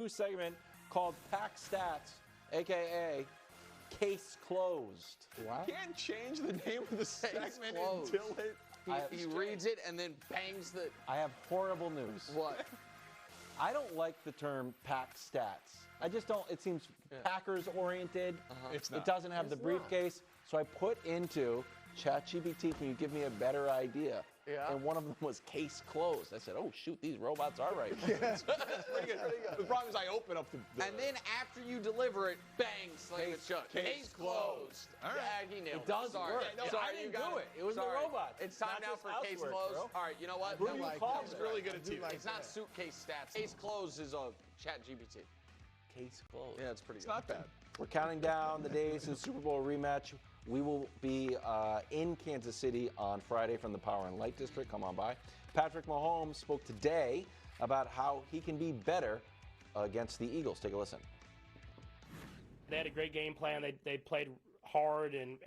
New segment called Pack Stats, a.k.a. Case Closed. What? You can't change the name of the segment closed. until it. He reads it and then bangs the. I have horrible news. What? I don't like the term Pack Stats. I just don't. It seems Packers-oriented. It's It not. doesn't have the briefcase. So I put into ChatGPT, can you give me a better idea? Yeah. And one of them was Case Closed. I said, oh, shoot, these robots are right. Pretty good. The problem is I open up the And then after you deliver it, bang, slam it shut. Case closed. All right. Yeah, he nailed It does Sorry. work. Yeah, I sorry, didn't you got do it. It was the Sorry. robots. It's time Not now just for case housework, closed. bro. All right, you know what? Who do you call He's that? really good at TV. It's not suitcase stats. Case closed is a chat GPT. Case Closed. Yeah, it's pretty It's good. not bad. We're counting down the days to the Super Bowl rematch. We will be in Kansas City on Friday from the Power and Light District. Come on by. Patrick Mahomes spoke today about how he can be better against the Eagles. Take a listen. They had a great game plan. They played hard and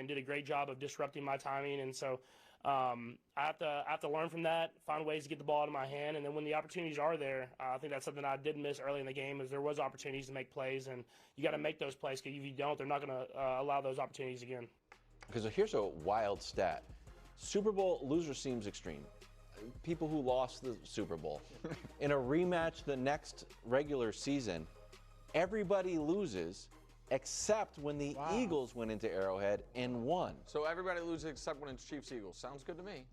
did a great job of disrupting my timing. And so I have to learn from that, find ways to get the ball out of my hand. And then when the opportunities are there, I think that's something I did miss early in the game is there was opportunities to make plays. And you got to make those plays because if you don't, they're not going to allow those opportunities again. Because here's a wild stat. Super Bowl loser seems extreme. People who lost the Super Bowl. In a rematch the next regular season, everybody loses except when the Eagles went into Arrowhead and won. So everybody loses except when it's Chiefs Eagles. Sounds good to me.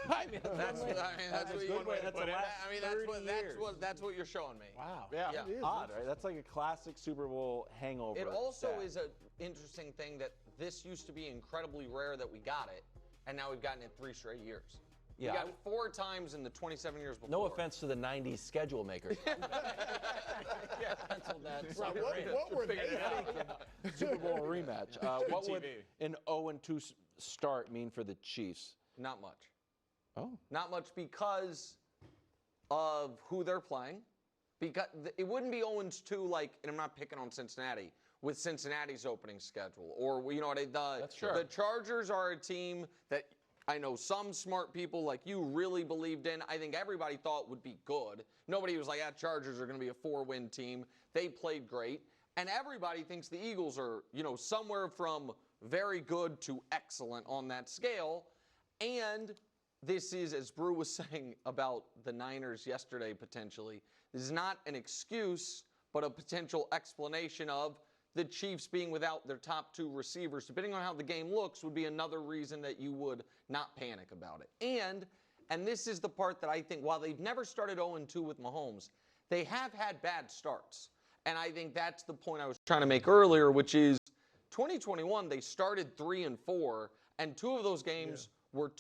I mean, That's what you good way. That's the last I mean, 30 years. that's what you're showing me. Wow. Yeah. Yeah. It is Odd, right? That's like a classic Super Bowl hangover. It also stat. is an interesting thing that this used to be incredibly rare that we got it, and now we've gotten it 3 straight years. Yeah. We got it 4 times in the 27 years before. No offense to the 90s schedule makers. Pencil that sucker in. What were they thinking? Super Bowl rematch. What would TV. an 0-2 start mean for the Chiefs? Not much. Oh. Not much because of who they're playing. Because it wouldn't be 0-2 like, and I'm not picking on Cincinnati, with Cincinnati's opening schedule. Or, you know, the Chargers are a team that I know some smart people like you really believed in. I think everybody thought would be good. Nobody was like, Chargers are going to be a 4-win team. They played great. And everybody thinks the Eagles are, you know, somewhere from very good to excellent on that scale. And this is, as Brew was saying about the Niners yesterday potentially, this is not an excuse, but a potential explanation of the Chiefs being without their top 2 receivers, depending on how the game looks, would be another reason that you would not panic about it. And this is the part that I think, while they've never started 0-2 with Mahomes, they have had bad starts. And I think that's the point I was trying to make earlier, which is 2021, they started 3-4, and 2 of those games were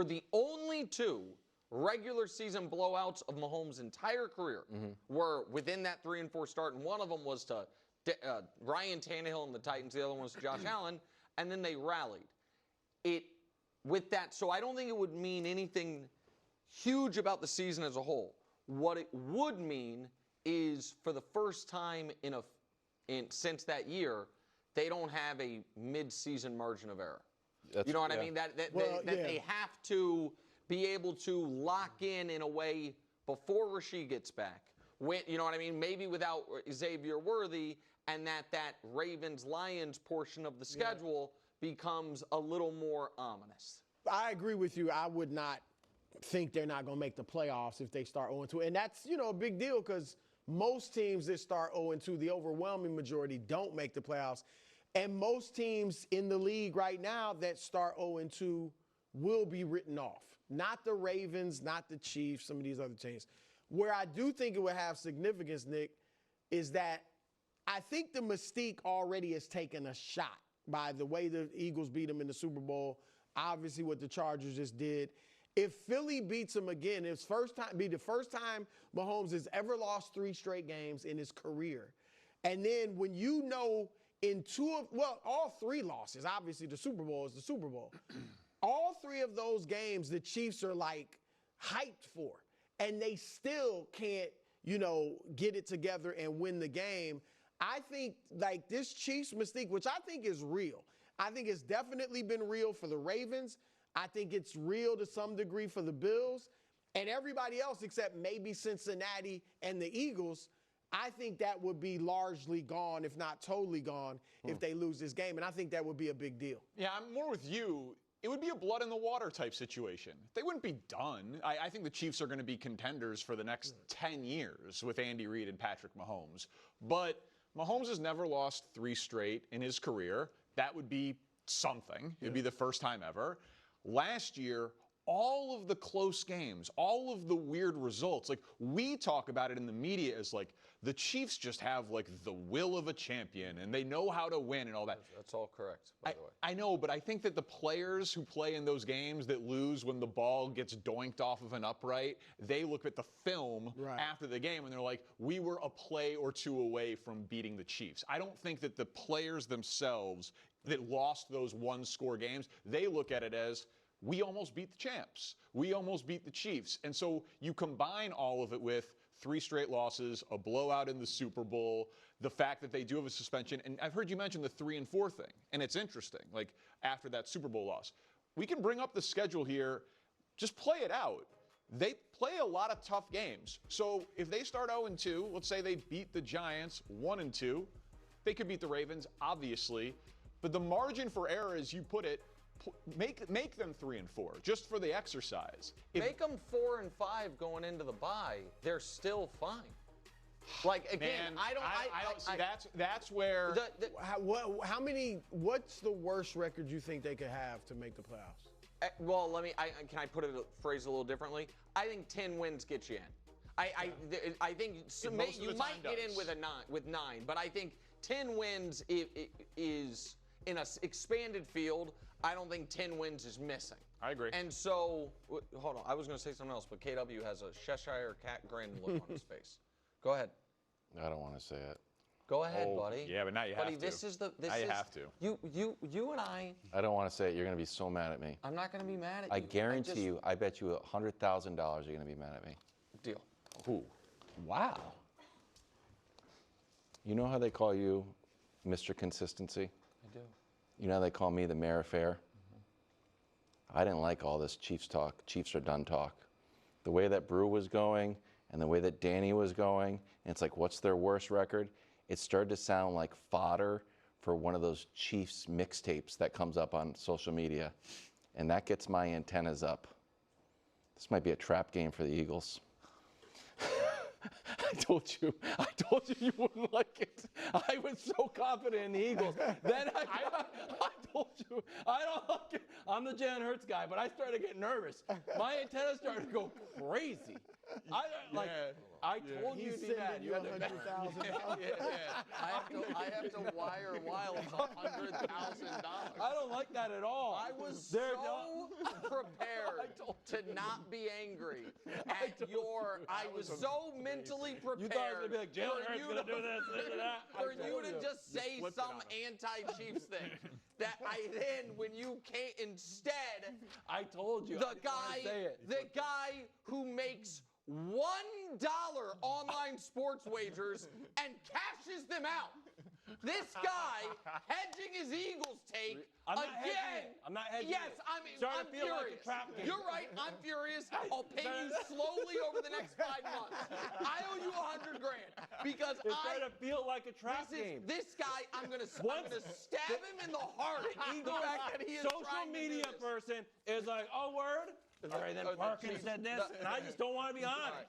the only 2 regular season blowouts of Mahomes' entire career were within that 3-4 start, and one of them was to Ryan Tannehill and the Titans. The other one was Josh Allen, and then they rallied. With that, so I don't think it would mean anything huge about the season as a whole. What it would mean is, for the first time since that year, they don't have a mid-season margin of error. You know what I mean? That they have to be able to lock in a way before Rasheed gets back. You know what I mean? Maybe without Xavier Worthy, and that Ravens-Lions portion of the schedule becomes a little more ominous. I agree with you. I would not think they're not going to make the playoffs if they start 0-2. And that's, you know, a big deal because most teams that start 0-2, the overwhelming majority don't make the playoffs. And most teams in the league right now that start 0-2 will be written off. Not the Ravens, not the Chiefs, some of these other teams. Where I do think it would have significance, Nick, is that I think the mystique already has taken a shot by the way the Eagles beat them in the Super Bowl, obviously what the Chargers just did. If Philly beats them again, it's be the first time Mahomes has ever lost 3 straight games in his career. And then when you know in all 3 losses, obviously the Super Bowl is the Super Bowl. All 3 of those games the Chiefs are like hyped for, and they still can't, you know, get it together and win the game. I think like this Chiefs mystique, which I think is real. I think it's definitely been real for the Ravens. I think it's real to some degree for the Bills and everybody else except maybe Cincinnati and the Eagles. I think that would be largely gone, if not totally gone, if they lose this game. And I think that would be a big deal. Yeah, I'm more with you. It would be a blood in the water type situation. They wouldn't be done. I think the Chiefs are going to be contenders for the next 10 years with Andy Reid and Patrick Mahomes. But Mahomes has never lost 3 straight in his career. That would be something. It would be the first time ever. Last year, all of the close games, all of the weird results, like we talk about it in the media as like the Chiefs just have like the will of a champion and they know how to win and all that. That's all correct, by the way. I know, but I think that the players who play in those games that lose when the ball gets doinked off of an upright, they look at the film after the game and they're like, we were a play or 2 away from beating the Chiefs. I don't think that the players themselves that lost those 1-score games, they look at it as, we almost beat the champs. We almost beat the Chiefs. And so you combine all of it with 3 straight losses, a blowout in the Super Bowl, the fact that they do have a suspension. And I've heard you mention the 3 and 4 thing. And it's interesting, like after that Super Bowl loss. We can bring up the schedule here. Just play it out. They play a lot of tough games. So if they start 0-2, let's say they beat the Giants 1-2, they could beat the Ravens, obviously. But the margin for error, as you put it, make them 3 and 4 just for the exercise. Make them 4 and 5 going into the bye. They're still fine. Like again, Man, I don't see. That's where. What's the worst record you think they could have to make the playoffs? Well, can I phrase it a little differently? I think 10 wins get you in. I think you might get in with 9, but I think 10 wins is in an expanded field. I don't think 10 wins is missing. I agree. And so, hold on. I was going to say something else, but KW has a Cheshire cat grin look on his face. Go ahead. I don't want to say it. Go ahead, buddy. Yeah, but now you have buddy, to. Now you have to. You and I. I don't want to say it. You're going to be so mad at me. I'm not going to be mad at you. I guarantee you, I bet you $100,000 you're going to be mad at me. Deal. Ooh. Wow. You know how they call you Mr. Consistency? I do. You know how they call me the mayor of fair? I didn't like all this Chiefs talk, Chiefs are done talk. The way that Brew was going and the way that Danny was going, and it's like, what's their worst record? It started to sound like fodder for one of those Chiefs mixtapes that comes up on social media. And that gets my antennas up. This might be a trap game for the Eagles. I told you you wouldn't like it. I was so confident in the Eagles. Then I told you I don't like it. I'm the Jalen Hurts guy, but I started getting nervous. My antennas started to go crazy. I told you to do that. You $100,000. I have to wire Wiles $100,000. I don't like that at all. I was so prepared to not be angry at your. I was so mentally prepared. You thought I was gonna be like, Jalen Hurts gonna do this, that. For you to just say some anti-Chiefs thing. That when you came instead. I told you. The guy who makes $1 online sports wagers and cashes them out. This guy hedging his Eagles take again. I'm not hedging. Yes, I'm feel furious. like a trap game. You're right. I'm furious. I'll pay you slowly over the next 5 months. I owe you $100,000 because it's starting to feel like a trap game. This guy, I'm gonna stab him in the heart. The fact that he is social media person is like, oh, word. All right, then Parkins said this, and I just don't want to be on it.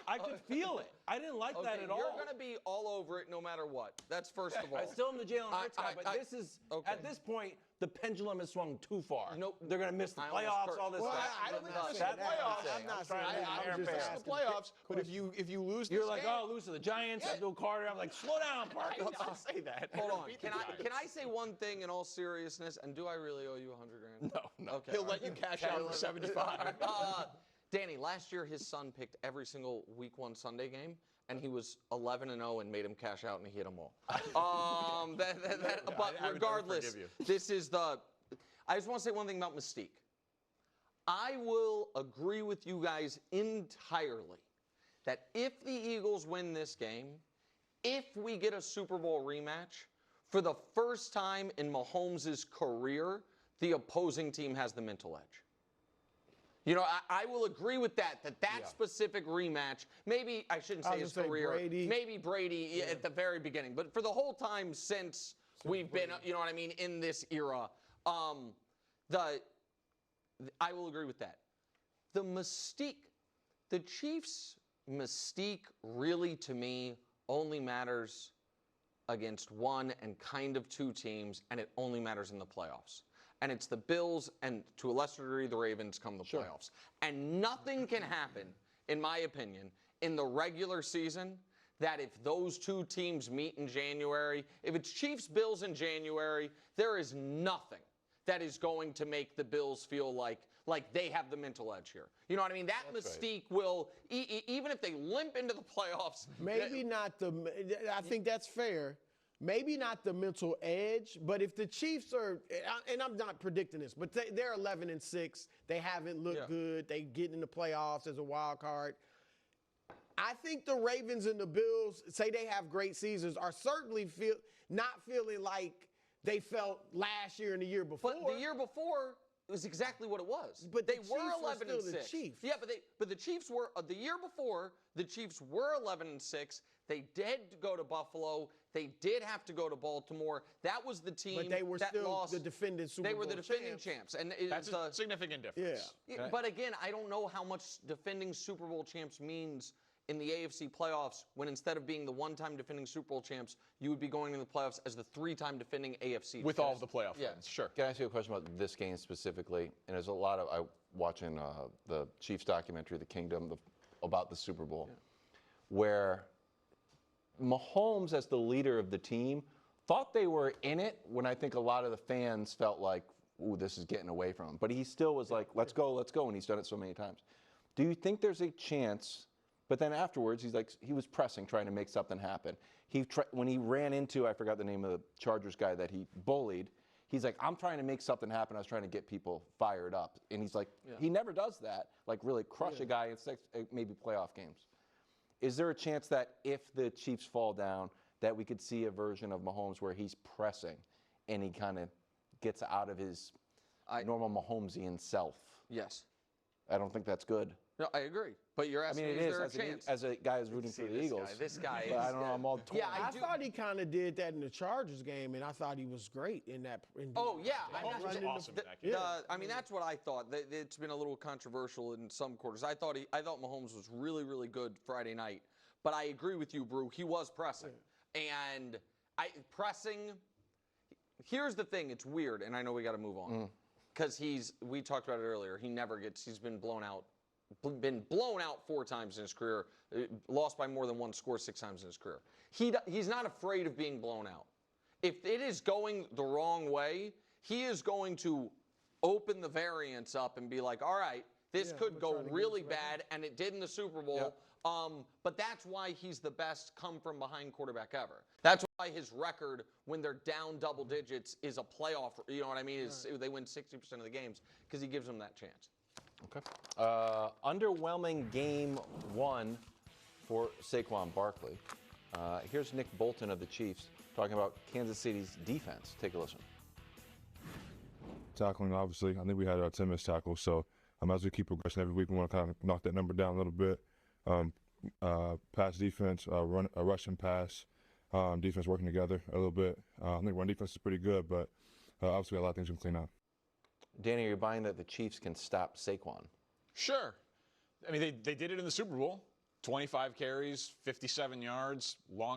I could feel it. I didn't like that at all. You're going to be all over it no matter what. That's first of all. I still am the Jalen Hurts guy, but this is, at this point, the pendulum has swung too far. Nope. They're going to miss the playoffs, all this stuff. I don't think they're missing the playoffs. I'm not saying I don't think they're missing the playoffs, but if you lose this You're like, game, oh, lose to the Giants, Abdul Carter. I'm like, slow down, Parkins. I'll say that. Hold on. Can I say one thing in all seriousness? And do I really owe you $100,000? No. Okay. He'll let you cash out for 75. Danny, last year his son picked every single Week 1 Sunday game, and he was 11-0 and made him cash out, and he hit them all. But regardless, this is the. I just want to say one thing about Mystique. I will agree with you guys entirely that if the Eagles win this game, if we get a Super Bowl rematch, for the first time in Mahomes' career, the opposing team has the mental edge. You know, I will agree with that specific rematch, maybe, I shouldn't say his career, maybe Brady at the very beginning, but for the whole time since we've been, you know what I mean, in this era, I will agree with that. The mystique, the Chiefs' mystique really, to me, only matters against one and kind of two teams, and it only matters in the playoffs. And it's the Bills and, to a lesser degree, the Ravens come the playoffs. And nothing can happen, in my opinion, in the regular season that if those two teams meet in January, if it's Chiefs-Bills in January, there is nothing that is going to make the Bills feel like they have the mental edge here. You know what I mean? That mystique will, even if they limp into the playoffs. Maybe not the, I think that's fair. Maybe not the mental edge, but if the Chiefs are, and I'm not predicting this, but they're 11-6. They haven't looked good. They get in the playoffs as a wild card. I think the Ravens and the Bills, say they have great seasons, are certainly not feeling like they felt last year and the year before. But the year before, it was exactly what it was. But they the were Chiefs 11-6. were still the Chiefs. Yeah, but the Chiefs were the year before. The Chiefs were 11-6. They did go to Buffalo. They did have to go to Baltimore. That was the team but they were that still lost. the defending Super Bowl They were the defending champs, and that's a significant difference. Yeah. But again, I don't know how much defending Super Bowl champs means in the AFC playoffs when instead of being the one-time defending Super Bowl champs, you would be going into the playoffs as the three-time defending AFC with all of the playoff wins. Sure. Can I ask you a question about this game specifically? And there's a lot of watching the Chiefs documentary, The Kingdom, about the Super Bowl, where Mahomes, as the leader of the team, thought they were in it when I think a lot of the fans felt like, ooh, this is getting away from him. But he still was like, let's go, and he's done it so many times. Do you think there's a chance? But then afterwards, he was pressing, trying to make something happen. When he ran into, I forgot the name of the Chargers guy that he bullied, he's like, I'm trying to make something happen. I was trying to get people fired up. And he's like, he never does that, like really crush a guy in maybe playoff games. Is there a chance that if the Chiefs fall down, that we could see a version of Mahomes where he's pressing and he kind of gets out of his normal Mahomesian self? Yes. I don't think that's good. No, I agree. But you're asking, is there a chance? As a guy who's rooting for the Eagles. This guy is. I don't know. I'm all torn. Yeah, I thought he kind of did that in the Chargers game, and I thought he was great in that. Oh, yeah. Mahomes was awesome in that game. I mean, that's what I thought. It's been a little controversial in some quarters. I thought Mahomes was really, really good Friday night. But I agree with you, Brew. He was pressing. And pressing, here's the thing. It's weird, and I know we got to move on. Because we talked about it earlier, he's been blown out 4 times in his career, lost by more than one score 6 times in his career. He's not afraid of being blown out. If it is going the wrong way, he is going to open the variance up and be like, all right, this could go really bad, and it did in the Super Bowl. But that's why he's the best come-from-behind quarterback ever. That's why his record, when they're down double digits, is a playoff. You know what I mean? They win 60% of the games because he gives them that chance. Okay. Underwhelming game 1 for Saquon Barkley. Here's Nick Bolton of the Chiefs talking about Kansas City's defense. Take a listen. Tackling, obviously. I think we had 10 missed tackles, so as we keep progressing every week, we want to kind of knock that number down a little bit. Pass defense, rush and pass, defense working together a little bit. I think run defense is pretty good, but obviously we got a lot of things we can clean up. Danny, are you buying that the Chiefs can stop Saquon? Sure. I mean, they did it in the Super Bowl. 25 carries, 57 yards, long